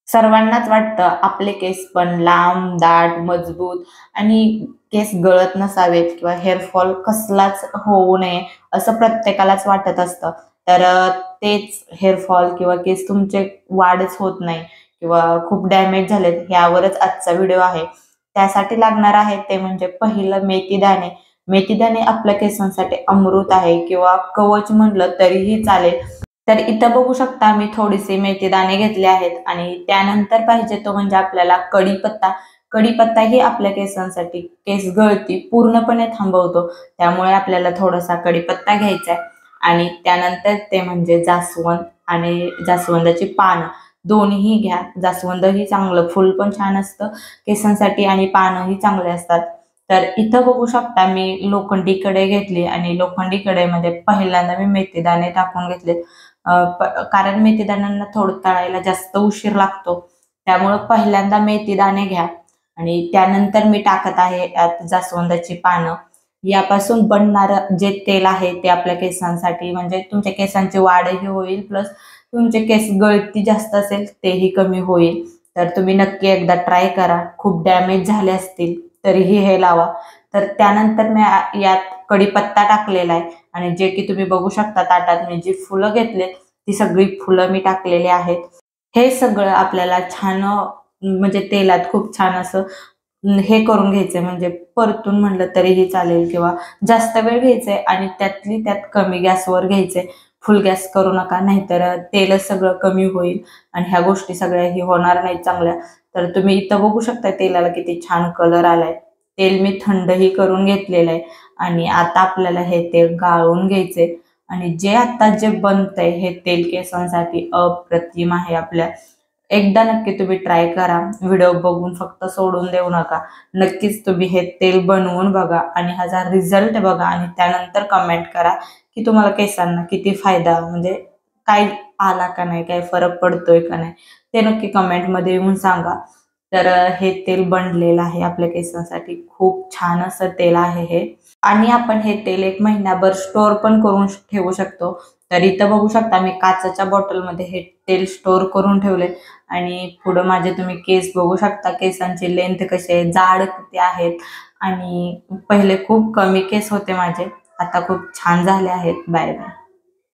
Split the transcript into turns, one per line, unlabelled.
सर्वांनाच वाटतं आपले केस पण लांब, दाट, मजबूत आणि केस गळत नसावेत किंवा हेअरफॉल कसलाच होऊ नये असं प्रत्येकालाच वाटत असतं. तर तेच हेअरफॉल किंवा केस तुमचे वाढच होत नाही किंवा खूप डॅमेज झालेत यावरच आजचा व्हिडिओ आहे. त्यासाठी लागणार आहे ते म्हणजे पहिलं मेथीदाणे. मेथीदाणे आपल्या केसांसाठी अमृत आहे किंवा कवच म्हणलं तरीही चालेल. तर इथं बघू शकता मी थोडेसे मेथीदाणे घेतले आहेत आणि त्यानंतर पाहिजे तो म्हणजे आपल्याला कढीपत्ता. कढीपत्ता ही आपल्या केसांसाठी केस गळती पूर्णपणे थांबवतो. त्यामुळे आपल्याला थोडासा कढीपत्ता घ्यायचा आहे आणि त्यानंतर ते म्हणजे जास्वंद आणि जास्वंदाची पानं दोन्हीही घ्या. जास्वंद ही चांगलं फुल पण छान असतं केसांसाठी आणि पानंही चांगले असतात. तर इथं बघू शकता मी लोखंडी कढई घेतली आणि लोखंडी कढईमध्ये पहिल्यांदा मी मेथीदाणे टाकून घेतले. कारण मेथीदाण्यांना थोडं तळायला जास्त उशीर लागतो. त्यामुळं पहिल्यांदा मेथीदाणे घ्या आणि त्यानंतर मी टाकत आहे यात जास्वंदाची पानं. यापासून बनणारं जे तेल आहे ते आपल्या केसांसाठी म्हणजे तुमच्या केसांची वाढही होईल प्लस तुमचे केस गळती जास्त असेल तेही कमी होईल. तर तुम्ही नक्की एकदा ट्राय करा. खूप डॅमेज झाले असतील तरीही हे लावा. तर त्यानंतर मी यात कढीपत्ता टाकलेला आहे आणि जे की तुम्ही बघू शकता ताटात मी जी फुलं घेतलेत ती सगळी फुलं मी टाकलेली आहेत. हे सगळं आपल्याला छान म्हणजे तेलात खूप छान असं हे करून घ्यायचंय म्हणजे परतून म्हणलं तरीही चालेल किंवा जास्त वेळ घ्यायचंय आणि त्यातली त्यात कमी गॅसवर घ्यायचंय. फुल गॅस करू नका नाहीतर तेलच सगळं कमी होईल आणि ह्या गोष्टी सगळ्याही होणार नाहीत चांगल्या. तर तुम्ही इथं बघू शकता तेलाला किती छान कलर आलाय. तेल मी थंडही करून घेतलेलं आहे आणि आता आपल्याला हे तेल गाळून घ्यायचे आणि जे बनतंय हे तेल केसांसाठी अप्रतिम आहे आपल्या. एकदा नक्की तुम्ही ट्राय करा. व्हिडिओ बघून फक्त सोडून देऊ नका. नक्कीच तुम्ही हे तेल बनवून बघा आणि ह्याचा रिझल्ट बघा आणि त्यानंतर कमेंट करा की तुम्हाला केसांना किती फायदा म्हणजे काय आला का नाही, काय फरक पडतोय का नाही ते नक्की कमेंटमध्ये येऊन सांगा. तर हे तेल बनलेलं आहे आपल्या केसांसाठी. खूप छान असं तेल आहे हे आणि आपण हे तेल 1 महिनाभर स्टोअर पण करून ठेवू शकतो. तर इथं बघू शकता मी काचेच्या बॉटलमध्ये हे तेल स्टोअर करून ठेवले आणि पुढं माझे तुम्ही केस बघू शकता. केसांची लेंथ कशी आहे, जाड किती आहेत आणि पहिले खूप कमी केस होते माझे. आता खूप छान झाले आहेत. Bye bye.